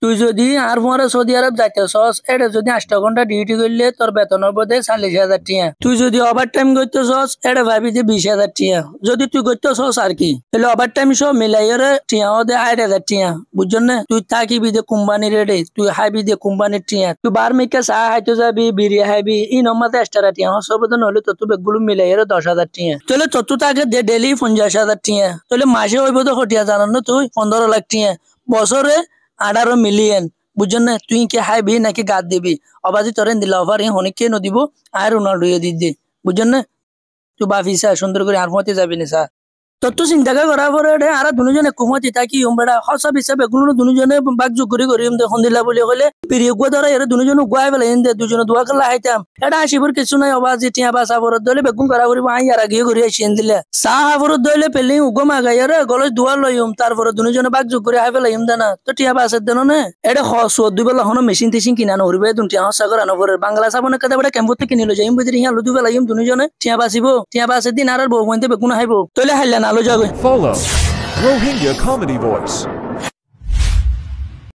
তুই যদি আর পরে সৌদি আরব যাইতেছস এটা যদি 8 ঘন্টা ডিউটি করলে তোর বেতন হবে 40,000 টাকা। তুই যদি ওভার টাইম করতেছস এটা ভাবি যে 20,000 টাকা। যদি তুই করতেছস আর কি তাহলে ওভার টাইম সব মিলাইরে টিয়া দে 8,000 টাকা। বুঝছেন না? তুই থাকিবি যে কোম্পানির রেটে, তুই হাইবি যে কোম্পানির টিয়া, তুই বার মেকে চা হাইতে যাবি, বিড়ি হাইবি, ই নম্বর এক্সট্রা টিয়া সব হলে তো বেগুলো মিলাইরে 10,000 টাকা। তাহলে তত তাকে দে ডেলি 50,000 টাকা। তাহলে মাসে হইব তো হটিয়া জানান না তুই 15 লাখ টাকা, বছরে 18 মিলিয়ন। বুঝছেন না? তুই কি হাইবি নাকি গাদ দিবি? অবাজি তোরেন দিলা অফার হনিকে নদিব আর রোনাল্ডো দিদি। বুঝছেন না? তুই বাফিসা সুন্দর করে আর মতে যাবি না স্যার। তোর তো চিন্তা করার পরে আর দুজনে কুমতি থাকি বেড়া সঁচা বিচার বেগুলো দুজনে বাক যোগ করে সন্দিলা বলে হলে পিরিয় গুয়া ধরা এর দুজনে গুয়াই পেলে দুজনে দোয়া করলে হাইতাম এটা আসিবর কিছু নাই। অবাজি টিয়া বা সাবরত দলে বেগুন করা করিব আই আর গিয়ে ঘুরে আসি দিলে চাহ হাবরত দলে পেলে উগমা গাইয়ারে গলে দোয়া লইম তারপরে দুজনে বাক যোগ করে হাই পেলাইম দেনা তো টিয়া বা আসের দেন না এটা দুই বেলা হনো মেশিন টেশিন কিনা নড়বে টিয়া হসা করা নপরে বাংলা সাবনে কেটে বেটা ক্যাম্পতে কিনে লো যাইম বুঝি হিয়া লুদু পেলাইম দুজনে টিয়া বাসিব টিয়া বা আসের দিন আর বউ বইতে বেগুন হাইব তলে হাইলে না লো যাবে। Follow Rohingya Comedy Voice